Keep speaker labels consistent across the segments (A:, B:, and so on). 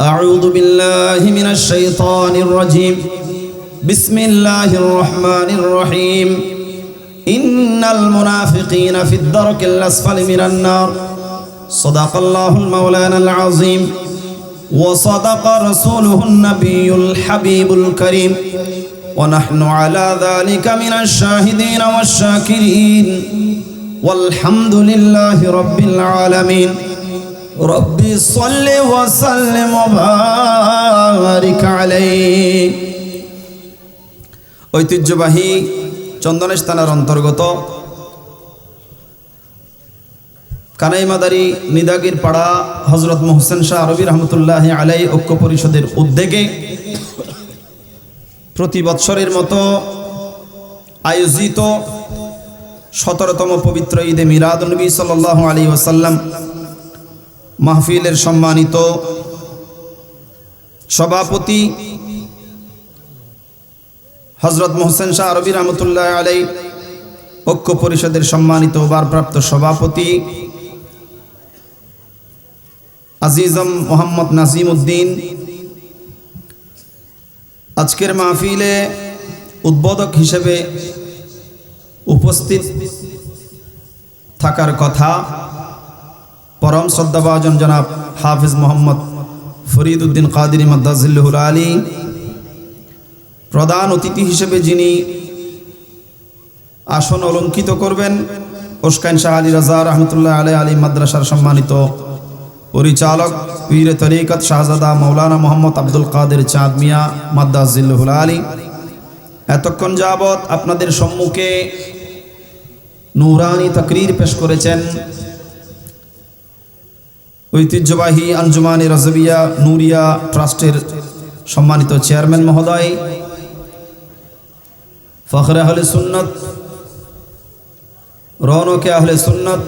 A: أعوذ بالله من الشيطان الرجيم بسم الله الرحمن الرحيم إن المنافقين في الدرك الأسفل من النار صدق الله المولانا العظيم وصدق رسوله النبي الحبيب الكريم ونحن على ذلك من الشاهدين والشاكرين والحمد لله رب العالمين ربي صل وسلم وبارك عليه ঐতিহ্যবাহী চন্দনেশ থানার অন্তর্গত কানাইমাদারি নিদাগির পাড়া হযরত মোহসেন শাহ আরবি রহমতুল্লাহ আলাইহি ঐক্য পরিষদের উদ্যোগে প্রতি বৎসরের মতো আয়োজিত 17তম পবিত্র ঈদে মিলাদুন্নবী সাল্লাল্লাহু আলাইহি ওয়াসাল্লাম মাহফিলের সম্মানিত সভাপতি হযরত মোহসেন শাহ আরবি রহমতুল্লাহ আলাইহি ঐক্য পরিষদের সম্মানিত ভারপ্রাপ্ত সভাপতি আজিজম মোহাম্মদ নাজিম উদ্দিন, আজকের মাহফিলে উদ্বোধক হিসেবে উপস্থিত থাকার কথা পরম শ্রদ্ধাভাজন জনাব হাফিজ মোহাম্মদ ফরিদ উদ্দিন কাদেরী মাদ্দাজিল্লাহুল আলী, প্রধান অতিথি হিসেবে যিনি আসন অলঙ্কিত করবেন ওসকাইন শাহ আলী রাজা রহমতুল্লাহ আলাইহি আলী মাদ্রাসার সম্মানিত পরিচালক পীরে তরিকত শাহজাদা মৌলানা মোহাম্মদ আব্দুল কাদের চাঁদ মিয়া মাদ্দাজিল্লাহুল আলী, এতক্ষণ যাবৎ আপনাদের সম্মুখে নূরানি তাকরীর পেশ করেছেন ঐতিহ্যবাহী আঞ্জুমানে রাজবিয়া নুরিয়া ট্রাস্টের সম্মানিত চেয়ারম্যান মহোদয়, ফখরে আহলে সুন্নত, রৌনকে আহলে সুন্নত,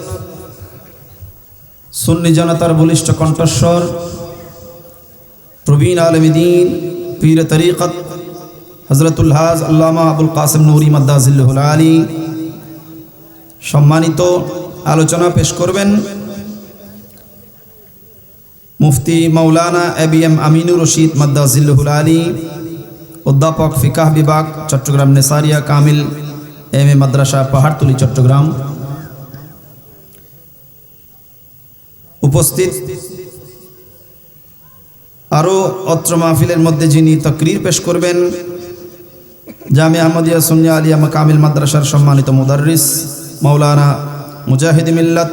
A: সুন্নি জনতার বলিষ্ঠ কণ্ঠস্বর, প্রবীণ আলেম দ্বীন, পীর তরিকত হযরতুল হাজ আল্লামা আবুল কাসিম নুরি মাদ্দাজিল্লাহুল আলী, সম্মানিত আলোচনা পেশ করবেন মুফতি মাওলানা এবিএম আমিনুর রশিদ মাদ্দাজিল্লাহুল আলী, অধ্যাপক ফিকাহ বিভাগ চট্টগ্রাম নেসারিয়া কামিল এম এ মাদ্রাসা পাহাড়তলী চট্টগ্রাম। উপস্থিত আরও অত্র মাহফিলের মধ্যে যিনি তাকরীর পেশ করবেন জামিয়া আহমদিয়া সুন্নিয়া আলিয়া কামিল মাদ্রাসার সম্মানিত মুদাররিস মাওলানা মুজাহিদ মিল্লাত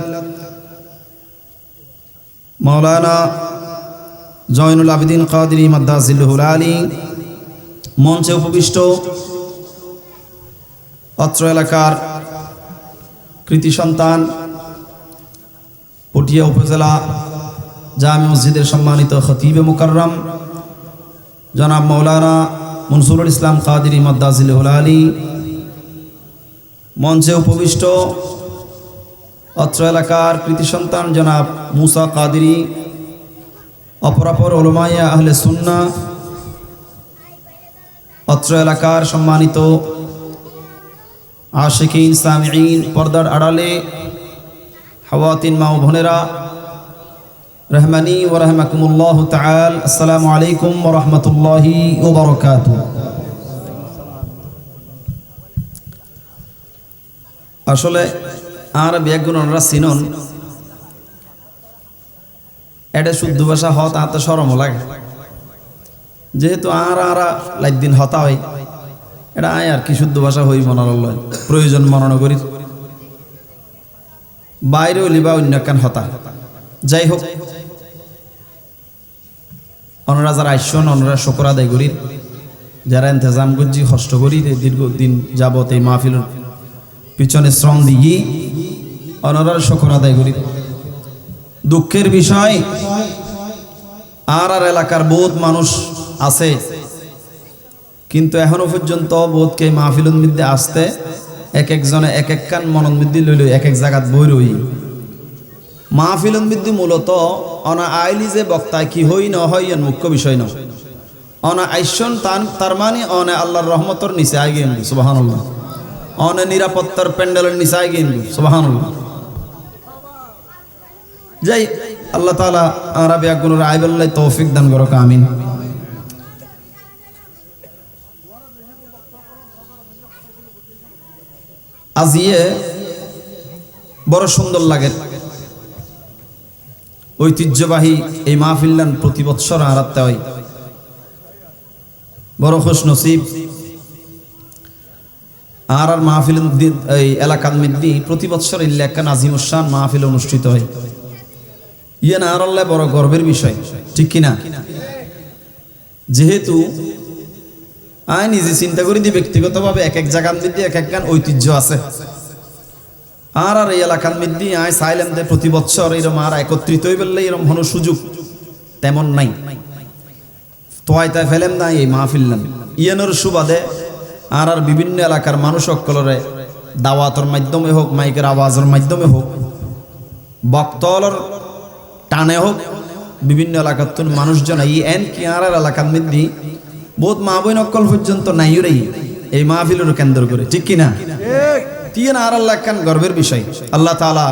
A: মাওলানা জয়নুল আবিদিন কাদেরী মাদ্দাজিল্লাহুল আলী, মঞ্চে উপবিষ্ট অত্র এলাকার কৃতি সন্তান পটিয়া উপজেলা জামে মসজিদের সম্মানিত খতিবে মুকাররম জনাব মাওলানা মনসুরুল ইসলাম কাদেরী মাদ্দাজিল্লাহুল আলী, মঞ্চে উপবিষ্ট অত্র এলাকার কৃতি সন্তান জনাব মুসা কাদেরী, অপরাপর উলামায়ে আহলে সুন্নাহ, অত্র এলাকার সম্মানিত আশিকিন সামিঈন, পর্দার আড়ালে হাওয়াতিন মা ও বোনেরা, রহমানি ওয়া রাহমাকুমুল্লাহ তাআলা, আসসালামু আলাইকুম ওয়া রাহমাতুল্লাহি ওয়া বারাকাতুহু। আসলে আর ব্যাগুণরা চিনন এটা শুদ্ধ ভাষা হত আতে শরম লাগে, যেহেতু আর লাইদিন হতা হয় এটা আয় আর কি শুদ্ধ ভাষা হই মনার প্রয়োজন মনন করি বাইরে লিবা অন্য কান হতা। যাই হোক, অনরা যারা আইসন অনরা শুকর আদায় করি, যারা ইন্তজাম করছি কষ্ট করি দীর্ঘদিন যাবত এই মাহফিলের পিছনে শ্রম দিয়ে অনরার শুকর আদায় করি। দুঃখের বিষয় আর এলাকার বহুত মানুষ আছে কিন্তু এখনো পর্যন্ত বোধকে মাহফিলের মধ্যে আসতে এক একজনে এক এক কান মনের মধ্যে লইল এক এক জায়গাত বই রই। মাহফিলের মধ্যে মূলত অনা আইলি যে বক্তায় কি হই ন হয় এর মুখ্য বিষয় ন, অনা আইসন তার মানে অনে আল্লাহর রহমতর নিচে আই গেন সুবহানাল্লাহ, অনে নিরাপত্তার প্যান্ডেলের নিচে আই গেন সুবহানাল্লাহ। যাই আল্লাহ তাআলা আরবি আগুনের আইবাল্লাহ তৌফিক দান করুক আমিন। আজিয়ে বড় সুন্দর লাগে, ঐতিহ্যবাহী এই মাহফিল্লান প্রতি বৎসর আরাতে হয়, বড় খুশ নসিব। আর মাহফিল এই এলাকার মধ্যে প্রতি বৎসর ইল্লাকান আজিমুসান মাহফিল অনুষ্ঠিত হয়, ইয়ে না আর বড় গর্বের বিষয়, ঠিক কিনা? যেহেতু আমি নিজে চিন্তা করি দিই ব্যক্তিগতভাবে এক এক জায়গার মধ্যে এক এক গান ঐতিহ্য আছে, আর এই এলাকার মধ্যে আয় চাইলাম যে প্রতি বছর এরকম আর একত্রিত হয়ে বললে এরকম কোনো সুযোগ তেমন নাই, তোয়াই তাই ফেলেন না এই মাহফিল্লাম ইয়ানোর সুবাদে আর বিভিন্ন এলাকার মানুষ সকলরে দাওয়াতের মাধ্যমে হোক, মাইকের আওয়াজের মাধ্যমে হোক, বক্তলর টানে হোক, বিভিন্ন এলাকার মানুষজন এই এন কি আর এলাকার মধ্যে বহুত মা বই নকল পর্যন্ত নাই রে এই মাহফিলের কেন্দ্র করে, ঠিক কিনা? তিন আর আল্লাহ কান গর্বের বিষয়। আল্লাহ তাআলা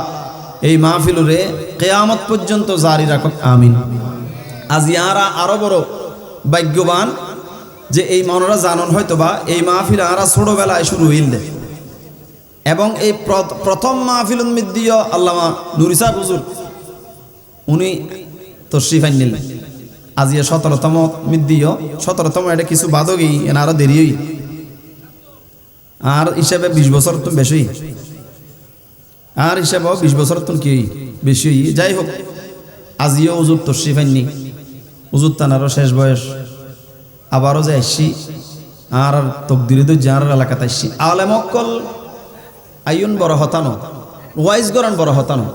A: এই মাহফিলরে কিয়ামত পর্যন্ত জারি রাখুক আমিন। আজ ইয়ারা আরো বড় ভাগ্যবান যে এই মনরা জানন হয়তো বা এই মাহফিল আরা ছোটবেলায় শুরু হইল, এবং এই প্রথম মাহফিল মিদ্দিও আল্লামা নুরি সাহেব হুজুর উনি তশরিফ আনলেন। আজ 17তম মিদ্দিও 17তম, এটা কিছু বাদগই আরো দেরি হই, আর হিসাবে 20 বছর তো বেশি, আর হিসাবেও 20 বছর তো কি বেশি। যাই হোক, আজিও হুজুর তশরিফ আননি, হুজুর তানারও শেষ বয়স, আবারও যে আসছি আর তকদিরে তো যার এলাকাতে আসছি। আলেম অকল আইন বড় হতানো, ওয়াইজ গরন বড় হতানো,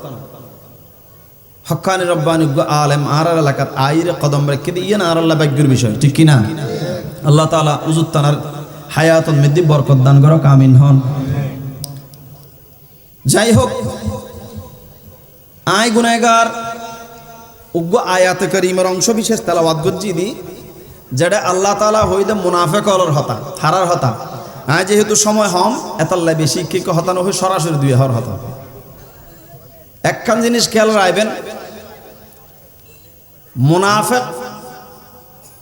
A: হক্কানি রব্বানি আলেম আর এলাকাত আইরে কদম রেখে দিয়ে আর আল্লাহ ভাগ্যের বিষয়, ঠিক কিনা? আল্লাহ তাআলা হুজুর তানার হায়াতুল মধ্যে বরকত দান করুক আমিন হন। যাই হোক, আয় গুনাহগার উগ্র আয়াতে কারীমের অংশ বিশেষ তেলাওয়াত করছি দি, যেটা আল্লাহ তাআলা হইদে মুনাফিক হলর হতা হারার হতা। আয় যেহেতু সময় হম এতাল্লা বেশি কি হতানো হই সরাসরি দুই হর হতা। একখান জিনিস খেয়াল রাখবেন, মুনাফিক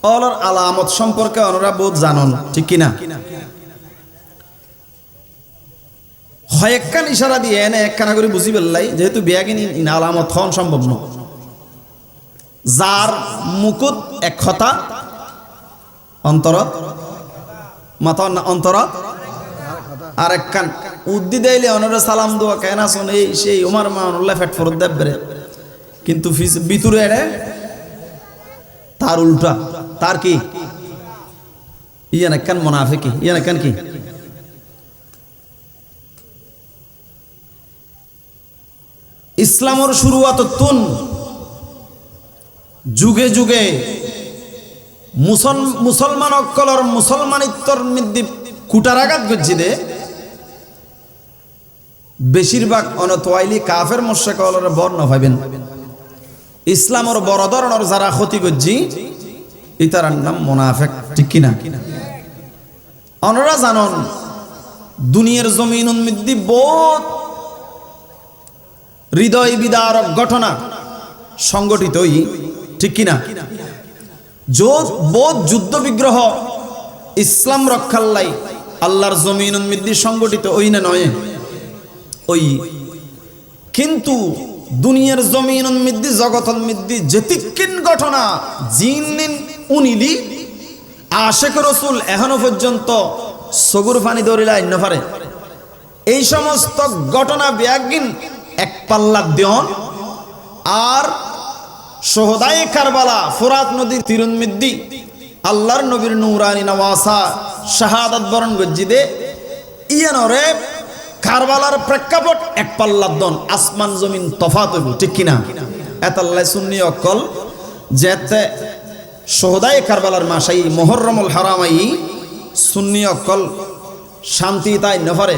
A: হলর আলামত সম্পর্কে ওনারা বহুত জানন, ঠিক কিনা? হয় একখান ইশারা দিয়ে এনে একখানা করে বুঝি পেলাই, যেহেতু বিয়াগিনী আলামত হন সম্ভব ন। যার মুকুট এক কথা অন্তরত মাথা অন্তরত আর একখান উদ্দি দেইলে অনরে সালাম দোয়া কেন আসুন এই সেই উমার মা অনুল্লাহ ফেট ফরত দেবরে, কিন্তু ভিতরে এড়ে তার উল্টা, তার কি ইয়ান একখান মুনাফিকি, ইয়ান একখান কি ইসলামর শুরুয়াত তুন যুগে যুগে মুসলমান অকলর মুসলমানিত্বর মধ্যে কুটারাঘাত গজ্জি দে বেশিরভাগ অনতোয়াইলি কাফের মুশরিকলর বর্ণ ভাবেন। ইসলামর বড় ধরনের যারা ক্ষতি গজ্জি ইতার নাম মুনাফিক, ঠিক কিনা? অনরা জানন দুনিয়ার জমিনের মধ্যে বহুত হৃদয় বিদারক ঘটনা সংগঠিত হই, ঠিক কিনা? বহুত যুদ্ধ বিগ্রহ ইসলাম রক্ষার লাই আল্লাহর জমিনের মধ্যে সংগঠিত ওই না নয় ওই, কিন্তু দুনিয়ার জমিনের মধ্যে জগতের মধ্যে যেতিকিন ঘটনা জিনিন উনিলি আশেক রসুল এখনো পর্যন্ত সগুর ফানি দরিলা অন্য পারে। এই সমস্ত ঘটনা ব্যাগিন এক পাল্লা দেন, আর শহদায়ে কারবালা ফুরাত নদীর তীরুন মিদ্দি আল্লাহর নবীর নূরানি নওয়াসা শাহাদাত বরণ গজ্জিদে ইয়ানরে কারবালার প্রেক্ষাপট এক পাল্লা দন, আসমান জমিন তফাত হইব, ঠিক কিনা? এতাল্লাই সুন্নি অকল যেতে শহদায়ে কারবালার মাসাই মুহররমুল হারামাই সুন্নি অকল শান্তি তাই নফারে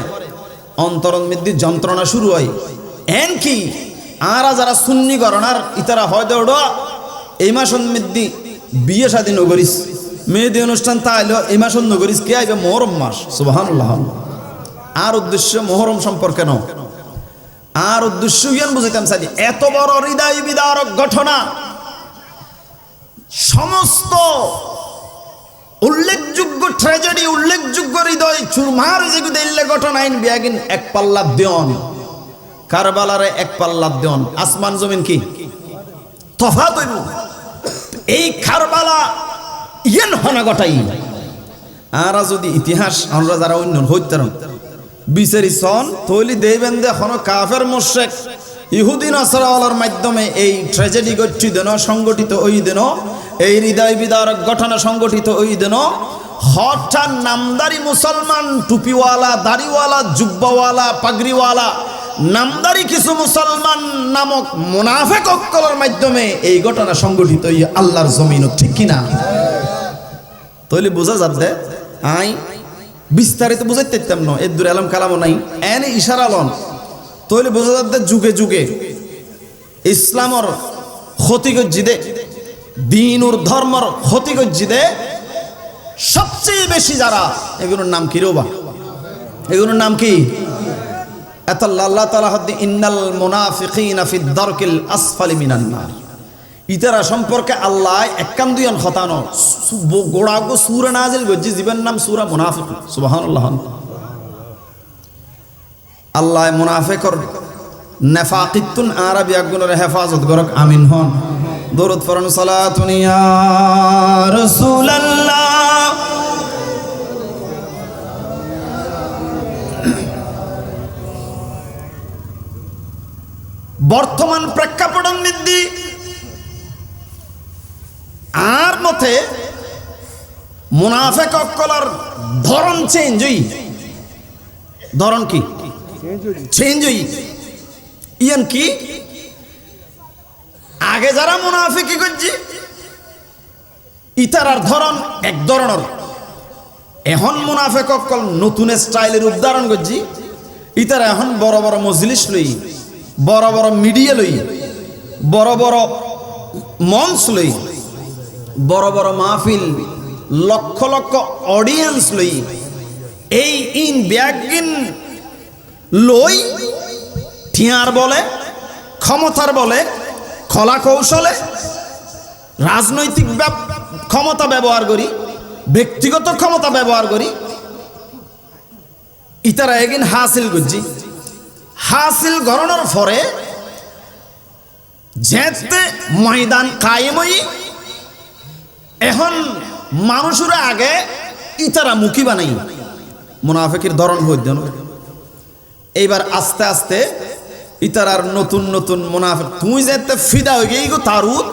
A: অন্তরন মধ্যে যন্ত্রণা শুরু হয়। এন কি আরা যারা সুন্নি গণনার ইতারা হয় দৌড় এই মাসন মধ্যে বিয়ে শাদী নগরিস মেয়েদের অনুষ্ঠান তাইলেও এই মাসন নগরিস কে আইবে মহরম মাস, সুবহানাল্লাহ। আর উদ্দেশ্য মহরম সম্পর্কে ন, আর উদ্দেশ্য ইয়ান বুঝাইতাম চাই এত বড় হৃদয় বিদারক ঘটনা সমস্ত উল্লেখযোগ্য ট্র্যাজেডি উল্লেখযোগ্য হৃদয় চুরমার যেগুলো এলে ঘটনা আইন বিয়াগিন এক পাল্লা দেন কারবালারে এক পাল্লা দেন আসমান জমিন কি তফাৎ হইব এই কারবালা ইয়ান হনা ঘটাই আর যদি ইতিহাস আমরা যারা অন্য হইতাম বিচারি সন তৈলি দেবেন দে এখনো কাফের মুশরিক ইহুদি নাসারাওয়ালার মাধ্যমে এই ট্র্যাজেডি ঘটছি দেন সংগঠিত ওই দিন এই হৃদয় বিদারক ঘটনা সংগঠিত ওই দিন হঠাৎ নামদারি মুসলমান টুপিওয়ালা দাড়িওয়ালা জুব্বাওয়ালা পাগড়িওয়ালা নামদারি কিছু মুসলমান নামক মুনাফিক অক্কলের মাধ্যমে এই ঘটনা সংগঠিত এই আল্লাহর জমিন ঠিক কিনা তৈলি বোঝা যাবে আই বিস্তারিত বুঝাইতে পারতাম না এর দূরে আলম কালামও নাই এনে ইশারা লন তৈলি বোঝা যাবে যুগে যুগে ইসলামর ক্ষতি করছি দে দিন ওর ধর্মর ক্ষতি করছি দে সবচেয়ে বেশি যারা এগুলোর নাম কি রোবা এগুলোর নাম কি এত আল্লাহ তাআলা হদ্দি ইন্নাল মুনাফিকিনা ফি দারকিল আসফালি মিনান নার ইতারা সম্পর্কে আল্লাহ একাম দুইয়ান খতানো গোড়াগো সূরা নাজিল করছে জীবন নাম সূরা মুনাফিক সুবহানাল্লাহ আল্লাহ মুনাফিকর নাফাকিতুন আরবি আগুনের হেফাজত করক আমিন হন দরুদ পড়ুন সালাতুন ইয়া রাসূলুল্লাহ বর্তমান প্রেক্ষাপটের মধ্যে আর মতে মুনাফিক অক্কলের ধরন চেঞ্জ হই ধরন কি চেঞ্জ হই ইয়ান কি আগে যারা মুনাফিকি করছি ইতারার ধরন এক ধরনের এখন মুনাফিক অক্কল নতুন স্টাইলের উদাহরণ করছি ইতারা এখন বড় বড় মজলিস লই বড় বড় মিডিয়া লই বড় বড় মঞ্চ লই বড় বড় মাহফিল লক্ষ লক্ষ অডিয়েন্স লই এই ইন ব্যাগিন লই ঠিয়ার বলে ক্ষমতার বলে কলা কৌশলে রাজনৈতিক ক্ষমতা ব্যবহার করি ব্যক্তিগত ক্ষমতা ব্যবহার করি ইতারা এগিন হাসিল করছি হাসিল গণনার পরে যেতে ময়দান কায়েমই এখন মানুষের আগে ইতারা মুখী বানাই মুনাফিকের ধরন হইত এইবার আস্তে আস্তে ইতারার নতুন নতুন মুনাফিক তুই যেতে ফিদা হয়ে গিয়ে তারুত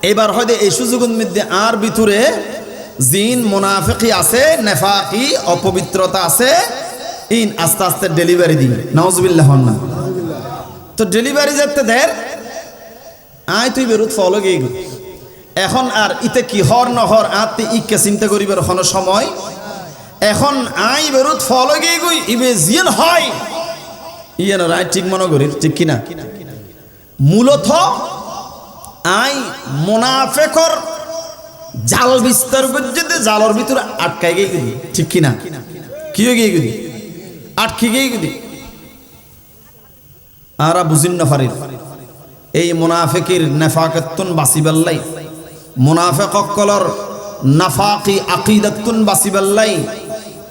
A: এবার হয়তো এই সুযোগের মধ্যে আর ভিতরে জিন মুনাফিকি আছে নেফাকি অপবিত্রতা আছে ইন আস্তে আস্তে ডেলিভারি দিই নাউজুবিল্লাহ না তো ডেলিভারি যেতে দের আয় তুই বেরুত ফলো গিয়ে এখন আর ইতে কি হর নহর আতে ইকে চিন্তা করিবার কোনো সময় এখন আই বেরুত ফলো গিয়ে গই ইবে জিন হয় ইয়ান রায় ঠিক মনে করি ঠিক কিনা মূলত আই মুনাফিকর জাল বিস্তার করতে জালর ভিতরে আটকাই গিয়ে গেলি ঠিক কিনা কি হয়ে গিয়ে গেলি আটকে গিয়ে গেলি আরা বুঝিন না পারি এই মুনাফিকের নেফাকাতুন বাসিবাল্লাই মুনাফিক অক্কলর নাফাকি আকীদাতুন বাসিবাল্লাই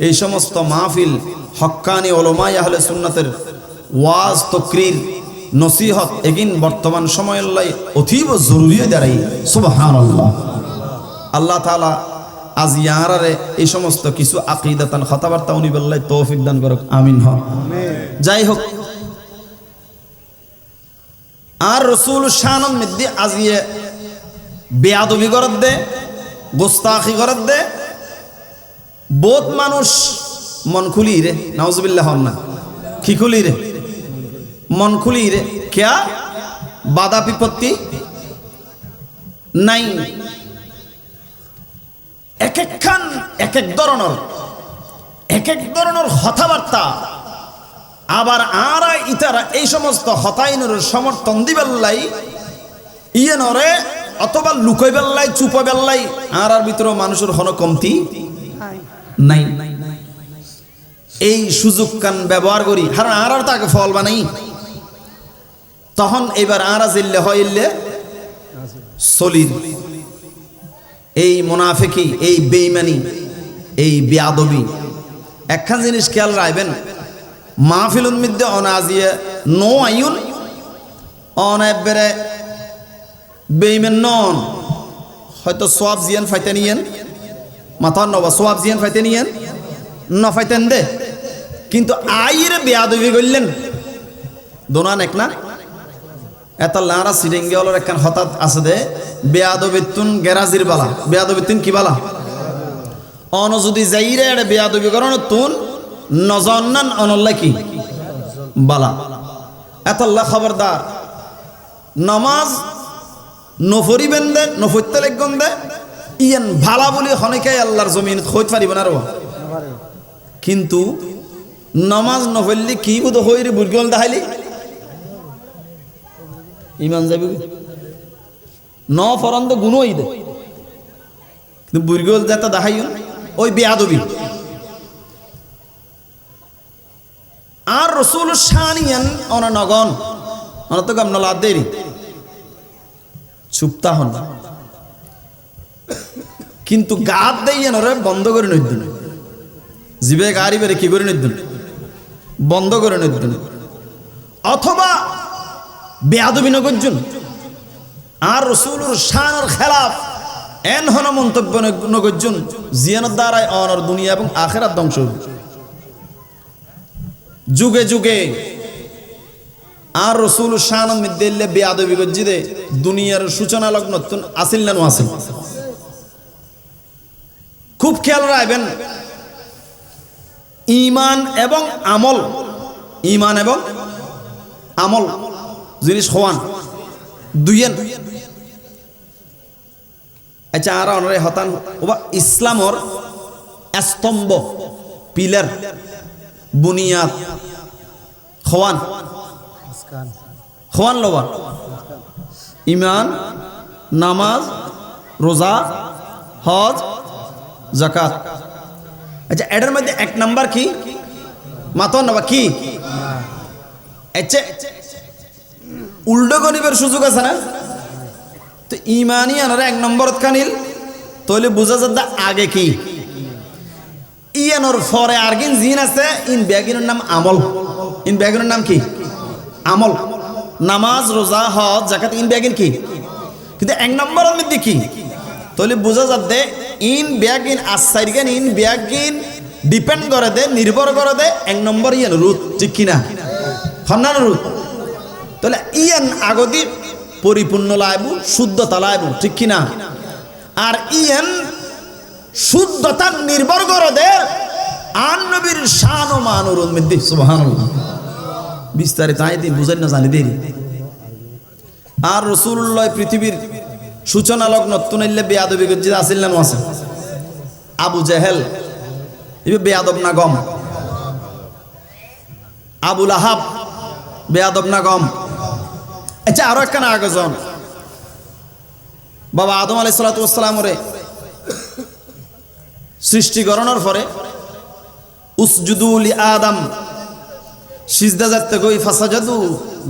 A: এই সমস্ত মাহফিল হক্কানি উলামায়ে আহলে সুন্নাতের ওয়াজ তাকরীর নসিহত এগিন বর্তমান সময়ের লাই অতীব জরুরি দাঁড়াই সুবহানাল্লাহ আল্লাহ তাআলা আজ ইয়ারারে এই সমস্ত কিছু আকীদাতান কথাবার্তা উনি বললাই তৌফিক দান করুক আমিন হ যাই হোক আর রাসূল শানম মধ্যে আজিয়ে বেয়াদবি করত দে গোস্তাখি করত দে বহুত মানুষ মন খুলি রে নাউজুবিল্লাহ না কি খুলি রে মন খুলি রে ক্যা বাধা বিপত্তি নাই এক একখান এক এক ধরনের কথাবার্তা আবার আরা ইতারা এই সমস্ত হতাইনের সমর্থন দিবেল্লাই ইয়েনরে অথবা লুকাই বেল্লাই চুপা বেল্লাই আর ভিতরে মানুষের হন কমতি নাই এই সুযোগ কান ব্যবহার করি আর তাকে ফল বানাই তখন এবার আরাজিল্লে হইলে সলিদ এই মুনাফিকি, এই বেঈমানি, এই বেয়াদবি। একখান জিনিস খেয়াল রাখবেন, মাহফিলুল মধ্যে অনাজিয়ে নো আইউন অনেকবারে বেঈমান নন, হয়তো সোয়াব জিয়ান ফাইতে নিয়েন মাথা নবা সোয়াব জিয়ান ফাইতে নিয়েন ন ফাইতেন দে, কিন্তু আইরে বেয়াদবি করলেন দোনান এক না এত লারা সিরিঙ্গে হলো একখান হঠাৎ আছে দে বেয়াদবিতুন গেরাজির বালা, বেয়াদবিতুন কি বালা অন যদি যাইরে এটা বেয়াদবি করানো তুন নজন্নান অনল্লা কি বালা। এতল্লা খবরদার নমাজ নফরিবেন দে নফরতে লেগন দে ইয়ান ভালা বলি হনেকে আল্লাহর জমিন খোঁজ পারিব না, কিন্তু নমাজ নফরলি কি বুধ হইরে বুর্গল দেখাইলি ইমান যাবি ন ফরন্দ গুণ হই দে, কিন্তু বুর্গল যেটা দেখাই ওই বেয়াদবি। আর রসুল শানিয়ান অনা নগন অনা তো গামনলা দেরি চুপতা হন, কিন্তু গাত দেন ওরে বন্ধ করে নিদ্দিন, জিবে গাড়ি বেড়ে কি করে নিদ্দিন বন্ধ করে নিদ্দিন, অথবা বেয়াদবি নগর্জুন আর রসুলুর শানের খেলাফ এন হন মন্তব্য নগর্জুন জিয়ানোর দ্বারায় অনর দুনিয়া এবং আখেরাত ধ্বংস। যুগে যুগে আর রসুল শান মিদ্দিল্লে বেয়াদবি গজ্জিদে দুনিয়ার সূচনা লগ্ন আসিল না আসিল। খুব খেয়াল রাখবেন ইমান এবং আমল, ইমান এবং আমল জিনিস হওয়ান দুইয়েন। আচ্ছা আর অনরে হতান ওবা ইসলামর স্তম্ভ পিলার বুনিয়াদ হওয়ান হওয়ান লবা ইমান নামাজ রোজা হজ যাকাত। আচ্ছা এটার মধ্যে এক নাম্বার কি মাতন নবা কি? আচ্ছা উল্টো গনিবের সুযোগ আছে না? তো ইমানই আনারা এক নম্বরত কানিল তাহলে বোঝা যাচ্ছে আগে কি ইয়ানোর ফরে আরগিন জিন আছে ইন ব্যাগিনের নাম আমল, ইন ব্যাগিনের নাম কি আমল, নামাজ রোজা হজ যাকাত ইন ব্যাগিন কি, কিন্তু এক নম্বরের মধ্যে কি তাহলে বোঝা যাচ্ছে ইন ব্যাগিন আসাইরগেন ইন ব্যাগিন ডিপেন্ড করে দে নির্ভর করে দে এক নম্বর ইয়ান রুত ঠিক কিনা হন্নান রুত, তাহলে ইয়ান আগদি পরিপূর্ণ লাইবু শুদ্ধতা লাইবু ঠিক কিনা, আর ইয়ান শুদ্ধতা নির্ভর করে দে আর নবীর শান ও মানুর মধ্যে সুবহানাল্লাহ বিস্তারিত আইতি বুঝেন না জানি দেরি। আর রাসূলুল্লাহ পৃথিবীর সূচনা লগ্ন তুনাইলে বেয়াদবি গজ্জি আসিল না আছে আবু জেহেল ইবে বেয়াদব না গম, আবু লাহাব বেয়াদব না গম। আচ্ছা আরো একখানা আগজন বাবা আদম আলাইহিস সালাতু ওয়াস সালাম রে সৃষ্টি করানোর পরে উসজুদু লি আদম সিজদা যাতে কই ফাসাজাদু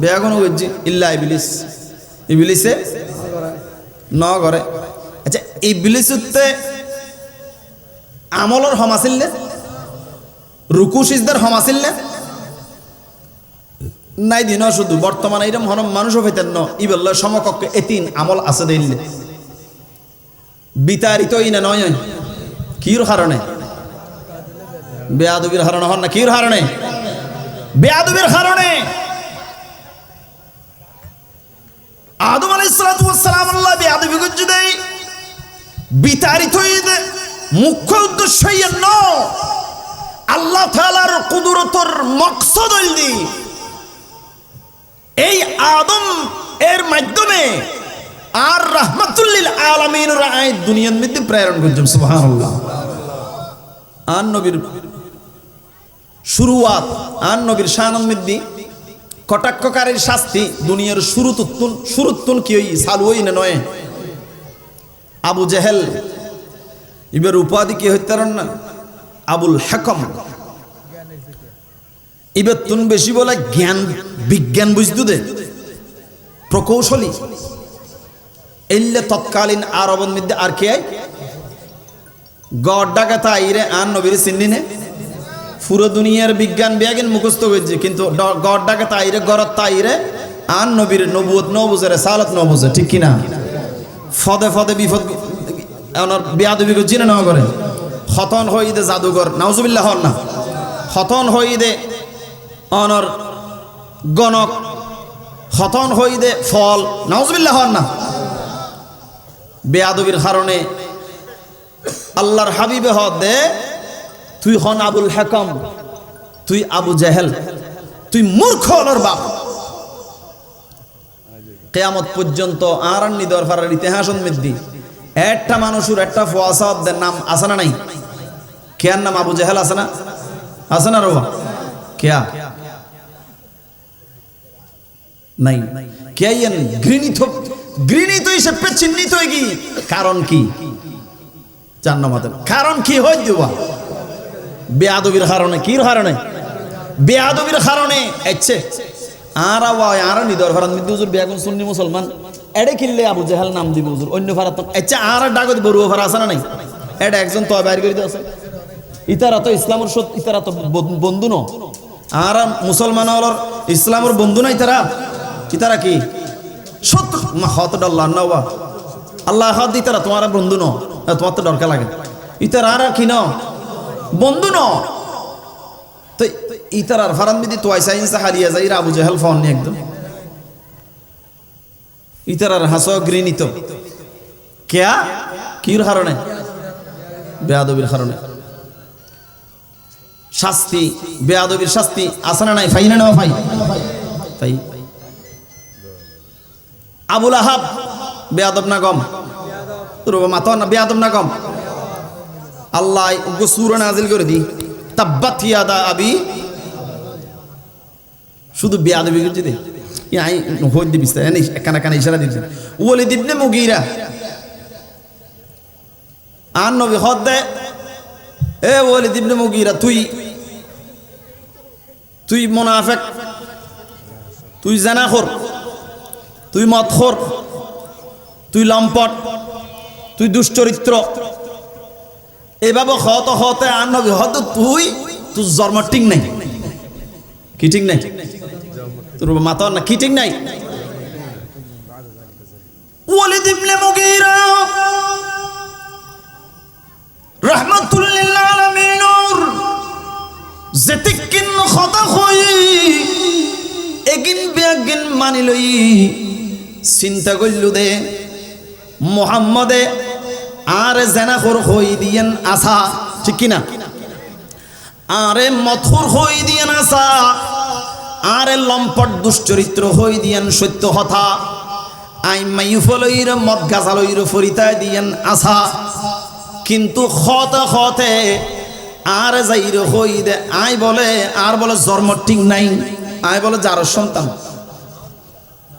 A: বেয়াগুন গজ্জি ইল্লা ইবলিস, ইবলিসে ন করে। আচ্ছা ইবলিসতে আমলর হম আছিল না, রুকু সিজদার হম আছিল না নাই দিন শুধু বর্তমানে এরকম হন মানুষও হইতেন ন ইবল্ল সমকক্ষ এতিন আমল আছে দিল্লে বিতাড়িত না নয় কির কারণে বেয়াদবির কারণে হন না কির কারণে বেয়াদবির কারণে। আদম আলাইহিস সালাতু ওয়াস সালাম আল্লাহ বেয়াদবি করতে দেই বিতাড়িত হইতে মুখ্য উদ্দেশ্য ন আল্লাহ তাআলার কুদরতর মকসদ হইলি এই আদম এর মাধ্যমে আর রাহমাতুল্লিল আলামিন রায় দুনিয়ার মধ্যে প্রেরণ করছেন সুবহানাল্লাহ। আর নবীর শুরুয়াত আর নবীর শানের মধ্যে কটাক্ষকারীর শাস্তি দুনিয়ার শুরুতুন কি হই চালু হই না নয়। আবু জেহেল এবার উপাধি কি হইতার না আবুল হাকম, এবার তুন বেশি বলে জ্ঞান বিজ্ঞান বুঝতু দে প্রকৌশলী এলে তৎকালীন আরবের মধ্যে আর কে গড় ডাকাত আইরে আন নবীর চিন্নিনে পুরো দুনিয়ার বিজ্ঞান বিজ্ঞান মুখস্থ হয়েছে, কিন্তু গড় ডাকাত আইরে গড়ত আইরে আন নবীর নবুয়ত ন বুঝে রেসালত ন বুঝে, ঠিক কিনা? ফদে ফদে বিপদ বেয়াদবি চিনে নেওয়া করে খতন হই দে জাদুঘর নাউজুবিল্লাহ হন না, খতন হই দে অনর গণক, খতন হই দে ফল নাউজুবিল্লাহ হন না। বেয়াদবির কারণে আল্লাহর হাবিবে হদ দে তুই হন আবুল হাকাম, তুই আবু জেহেল, তুই মূর্খ হলর বাপ। কিয়ামত পর্যন্ত আর নিদর ফারার ইতিহাস মধ্যে একটা মানুষের একটা ফুয়াসাদের নাম আছে না নাই? কেয়ার নাম আবু জেহেল আছে না? আছে না রবা? কেয়া নাই, কেয়ান ঘৃণিত হিসেবে চিহ্নিত হয়ে কি কারণ কি জান্নাতের কারণ কি হয় দিবা? বেয়াদবির কারণে। কি কারণে? বেয়াদবির কারণে। আচ্ছা আর আর নিদর ফারাত মধ্যে হুজুর বেগুন সুন্নি মুসলমান এডে কিনলে আবু জেহেল নাম দিব হুজুর অন্য ফারাত। আচ্ছা আর ডাকত বড়ুয়া ফারা আছে না নাই? এটা একজন তো বাইর করে আছে, ইতারা তো ইসলামের ইতারা তো বন্ধু ন, আর মুসলমান হলর ইসলামের বন্ধু নাই তারা। ইতারা কি শত্রু? হত ডল্লা না আল্লাহ হাত ইতারা তোমার বন্ধু ন, তোমার তো দরকার লাগে। ইতারা আর কি ন বন্ধু ন, তো ইতারার ফারান বিধি তোয়াইসা ইনসা হারিয়া যাই আবু জেহেল ফোন নিয়ে একদম ইতারার হাস ঘৃণিত কেয়া কির কারণে? বেয়াদবির কারণে। শাস্তি বেয়াদবির শাস্তি আছে না নাই? ফাই না নেওয়া ফাই ফাই। আবুল আহাব বেয়াদব না কম? মাথা না বেয়াদব না কম? আল্লাহ সূরা নাজিল করে দি তাব্বাত ইয়াদা আবি, শুধু বেয়াদবি করছি দে আই হই দি বিস্তার এনে কানা কানা ইশারা দিছে। ওয়ালিদ ইবনে মুগীরা আন নবী হদ দে এ ওয়ালিদ ইবনে মুগীরা তুই মুনাফিক, তুই জানাখোর, তুই মদখোর, তুই লম্পট, তুই দুশ্চরিত্র, এভাবে হতে আন নবী হদ তুই তোর জন্ম ঠিক নাই। কি ঠিক নাই? তোর মাথা না কি ঠিক নাই? ওয়ালিদ ইবনে মুগীরা রাহমাতুল লিল আলামিন যেতিকিন খতা হই এগিন বেগিন মানি লই চিন্তা কইলু দে মুহাম্মদে আরে জানাখোর হই দিয়েন আসা, ঠিক কিনা? আরে মথুর হই দিয়েন আসা, আরে লম্পট দুশ্চরিত্র হই দিয়েন সত্য কথা, আই মাইফলইর মদ গাজালইর ফরিতায় দিয়েন আসা, কিন্তু খতে আর যাইর হই দে আই বলে আর বলে জন্ম ঠিক নাই, আই বলে যার সন্তান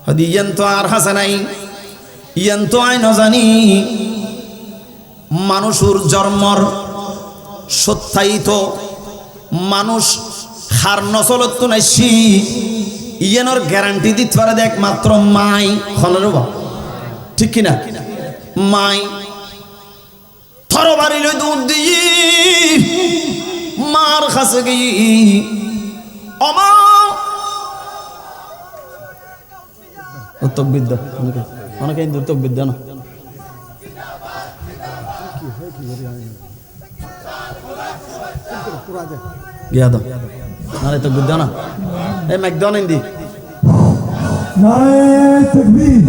A: হদিয়েন তো আর হাসে নাই, ইয়েন তো আই ন জানি মানুষের জন্মর সত্যায়িত মানুষ হার নচলত তো নাইছি ইয়েনর গ্যারান্টি দিতে পারে একমাত্র মাই হলের বা, ঠিক কিনা? মাই থরবারি লই দুধ দিয়ে মার কাছে গিয়ে অমা তকবিদ্যা অনেকে হিন্দুর তকবিদ্যা না গিয়া দাও নারে তকবিদ্যা না এই ম্যাকডন হিন্দি
B: নারায়ে তাকবীর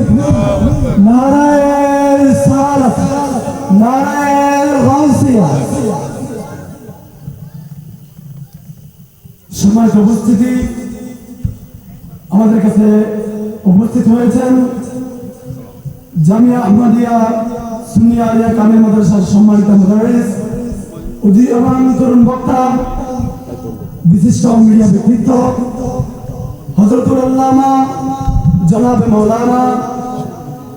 B: নারায়ে রিসালাত নারায়ে গাউসিয়া। সম্মানিত উপস্থিতি, আমাদের কাছে উপস্থিত হয়েছেন জামিয়া আহমদিয়া সুন্নিয়া আলিয়া কামিল মাদ্রাসার সম্মানিত মুদারিস, উদীয়মান তরুণ বক্তা, বিশিষ্ট মিডিয়া ব্যক্তিত্ব হযরতুল আল্লামা জনাব মাওলানা